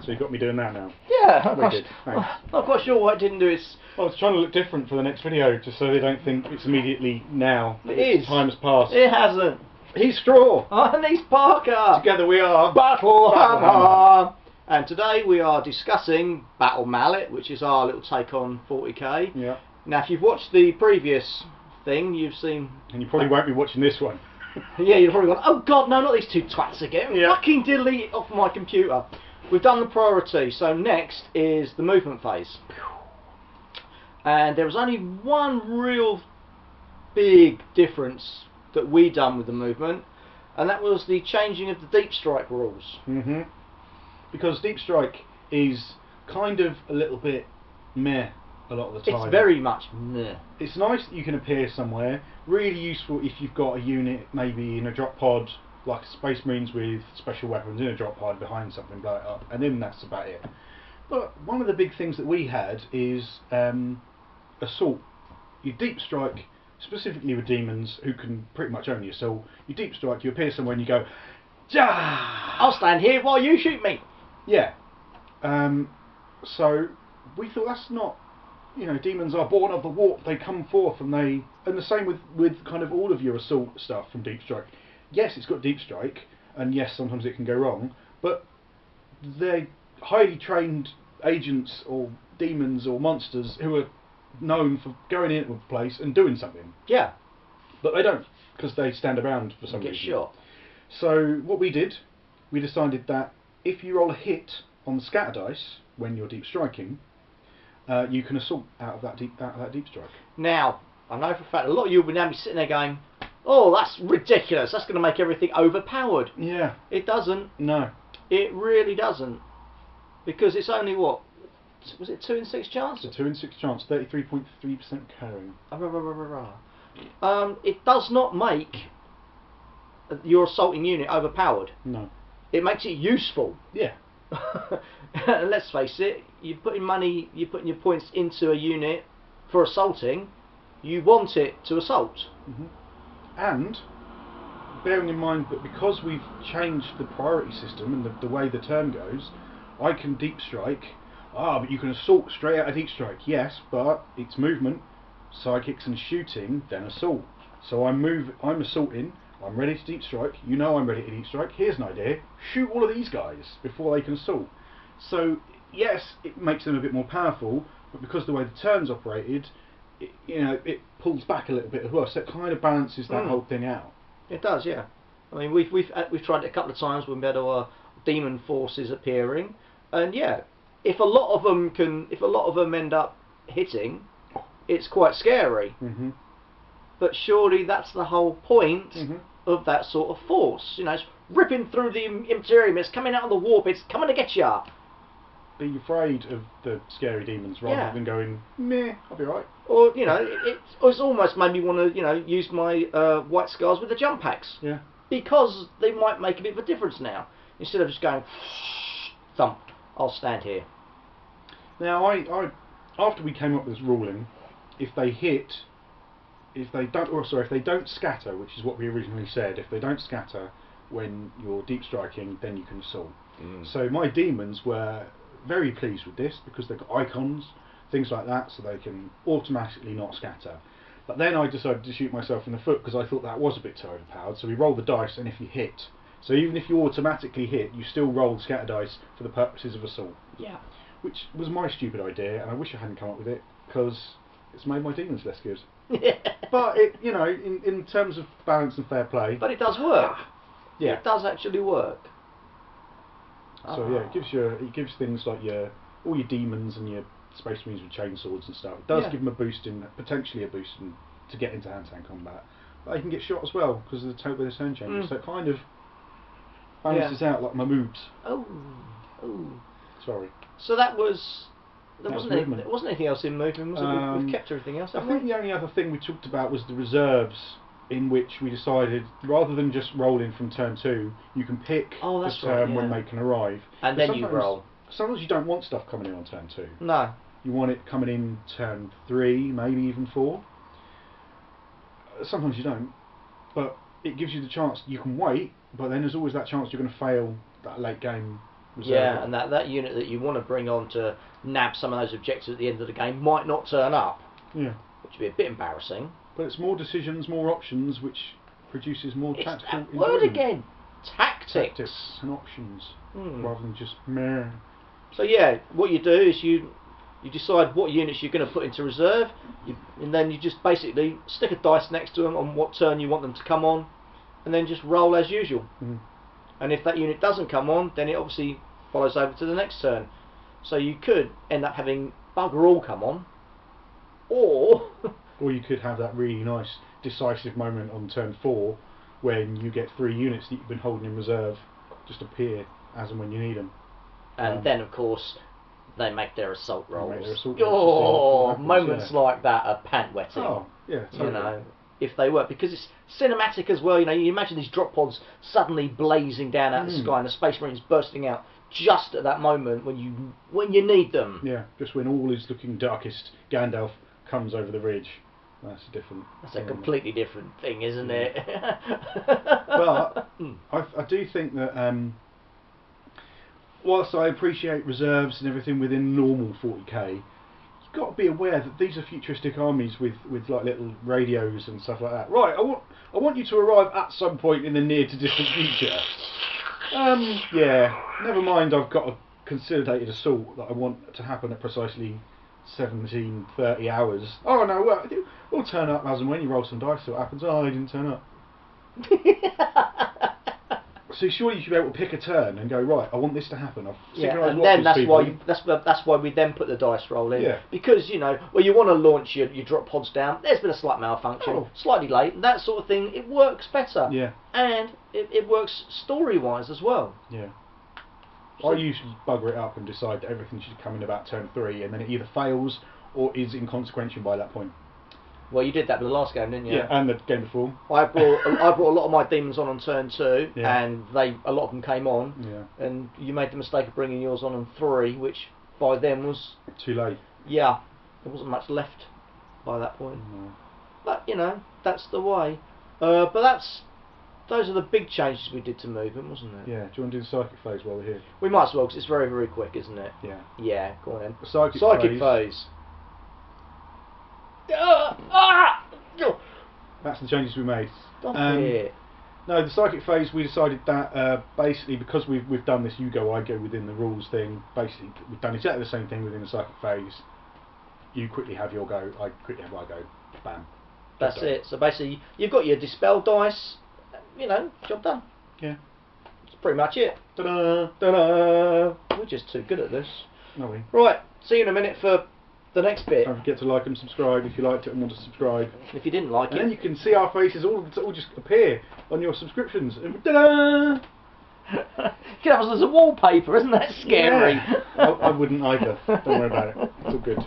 So you got me doing that now. Yeah, not quite sure why it didn't do its... Well, I was trying to look different for the next video, just so they don't think it's immediately now. It is. Time has passed. It hasn't. He's Straw. And he's Parker. Together we are Battle Hammer. And today we are discussing Battle Mallet, which is our little take on 40k. Yeah. Now, if you've watched the previous thing, you've seen... And you probably won't be watching this one. Yeah, you've probably gone, oh god, no, not these two twats again. Yeah. Fucking delete it off my computer. We've done the priority, so next is the movement phase. And there was only one real big difference that we done with the movement, and that was the changing of the deep strike rules. Mm-hmm. Because deep strike is kind of a little bit meh a lot of the time. It's very much meh. It's nice that you can appear somewhere. Really useful if you've got a unit maybe in a drop pod, like Space Marines with special weapons in a drop pod behind something, blow it up, and then that's about it. But one of the big things that we had is assault. You deep strike, specifically with demons who can pretty much only assault. You deep strike, you appear somewhere and you go, "Jah! I'll stand here while you shoot me." Yeah. So we thought that's not, you know, demons are born of the warp. They come forth and the same with kind of all of your assault stuff from deep strike. Yes, it's got deep strike, and yes, sometimes it can go wrong, but they're highly trained agents or demons or monsters who are known for going into a place and doing something. Yeah. But they don't, because they stand around for some reason. Get shot. So what we did, we decided that if you roll a hit on the scatter dice when you're deep striking, you can assault out of that deep strike. Now, I know for a fact a lot of you will now be sitting there going, "Oh, that's ridiculous. That's going to make everything overpowered." Yeah. It doesn't. No. It really doesn't. Because it's only what? Was it 2 in 6 chance? It's a 2 in 6 chance, 33.3% carrying. It does not make your assaulting unit overpowered. No. It makes it useful. Yeah. Let's face it, you're putting your points into a unit for assaulting. You want it to assault. Mm-hmm. And bearing in mind that because we've changed the priority system and the way the turn goes, I can deep strike. But you can assault straight out of deep strike. Yes, but it's movement, sidekicks and shooting, then assault. So I'm assaulting. I'm ready to deep strike. You know I'm ready to deep strike. Here's an idea: shoot all of these guys before they can assault. So yes, it makes them a bit more powerful, but because of the way the turn's operated, it pulls back a little bit as well. So it kind of balances that whole thing out. It does, yeah. I mean, we've tried it a couple of times when we had our demon forces appearing, and yeah, if a lot of them end up hitting, it's quite scary. Mm-hmm. But surely that's the whole point of that sort of force. You know, it's ripping through the Imperium, it's coming out of the warp, it's coming to get you. Be afraid of the scary demons rather than going, meh, I'll be right. Or, you know, it's almost made me want to, you know, use my white scars with the jump packs. Yeah. Because they might make a bit of a difference now. Instead of just going, thump, I'll stand here. Now, I after we came up with this ruling, if they don't scatter, which is what we originally said, if they don't scatter when you're deep striking, then you can assault. So my demons were very pleased with this because they've got icons, things like that, so they can automatically not scatter. But then I decided to shoot myself in the foot because I thought that was a bit too overpowered. So we roll the dice, and if you hit, so even if you automatically hit, you still roll the scatter dice for the purposes of assault. Yeah. Which was my stupid idea, and I wish I hadn't come up with it because it's made my demons less good. But it, you know, in terms of balance and fair play. But it does work. Yeah. It does actually work. So yeah, it gives things like all your demons and your Space Marines with chainswords and stuff. It does give them potentially a boost to get into hand-to-hand combat. But they can get shot as well because of the turn changes. So it kind of balances out like my moves. Oh. Sorry. So there wasn't anything else in movement, was it? We've kept everything else. I think the only other thing we talked about was the reserves, in which we decided rather than just rolling from turn 2, you can pick the turn when they can arrive. And then you roll. Sometimes you don't want stuff coming in on turn 2. No. You want it coming in turn 3, maybe even 4. Sometimes you don't. But it gives you the chance, you can wait, but then there's always that chance you're going to fail that late game reserve Yeah, it. and that unit that you want to bring on to nab some of those objectives at the end of the game might not turn up, Yeah. which would be a bit embarrassing. But it's more decisions, more options, which produces more It's tactical that word enjoyment. again. Tactics. And options, Hmm. rather than just meh. So yeah, what you do is you decide what units you're going to put into reserve, and then you just basically stick a dice next to them on what turn you want them to come on, and then just roll as usual. Mm. And if that unit doesn't come on, then it obviously follows over to the next turn. So you could end up having bugger all come on, or Or you could have that really nice decisive moment on turn 4 when you get 3 units that you've been holding in reserve just appear as and when you need them. and then of course they make their assault rolls. make their assault rolls Oh, to see what happens, moments yeah. like that are pant wetting. Oh, yeah, totally. You know, if they work, because it's cinematic as well. You know, you imagine these drop pods suddenly blazing down out of the sky and the Space Marines bursting out just at that moment when you need them. Yeah, just when all is looking darkest, Gandalf comes over the ridge. That's different. That's a completely different thing, isn't it? But I do think that whilst I appreciate reserves and everything within normal 40k, you've got to be aware that these are futuristic armies with like little radios and stuff like that. Right, I want you to arrive at some point in the near to distant future. Yeah, never mind. I've got a consolidated assault that I want to happen at precisely 17:30 hours. Oh no, well, we'll turn up as and when you roll some dice. See what happens. Oh, they didn't turn up. So surely you should be able to pick a turn and go, right, I want this to happen. I've Yeah, and then that's why we then put the dice roll in. Yeah. Because, you know, well, you want to launch your drop pods down. There's been a slight malfunction, slightly late, that sort of thing. It works better. Yeah. And it works story-wise as well. Yeah. So I usually bugger it up and decide that everything should come in about turn 3, and then it either fails or is inconsequential by that point. Well, you did that with the last game, didn't you? Yeah, and the game before. I brought a lot of my demons on turn 2, Yeah. and a lot of them came on. Yeah. And you made the mistake of bringing yours on 3, which by then was Too late. yeah, there wasn't much left by that point. No. But you know, that's the way. But those are the big changes we did to movement, wasn't it? Yeah. Do you want to do the psychic phase while we're here? We might as well, because it's very, very quick, isn't it? Yeah. Yeah, go on then. The psychic phase. That's the changes we made. Stop it. No, the psychic phase, we decided that basically because we've done this you go, I go within the rules thing, basically we've done exactly the same thing within the psychic phase. You quickly have your go, I quickly have my go. Bam. That's Job done. it. So basically, you've got your dispel dice, you know, job done. Yeah. That's pretty much it. Ta-da! Ta-da! We're just too good at this. No way. Right, see you in a minute for the next bit. Don't forget to like and subscribe if you liked it and want to subscribe. If you didn't like And then it, you can see our faces all just appear on your subscriptions. And ta-da! you can have us as a wallpaper, isn't that scary? Yeah. I wouldn't either. Don't worry about it. It's all good.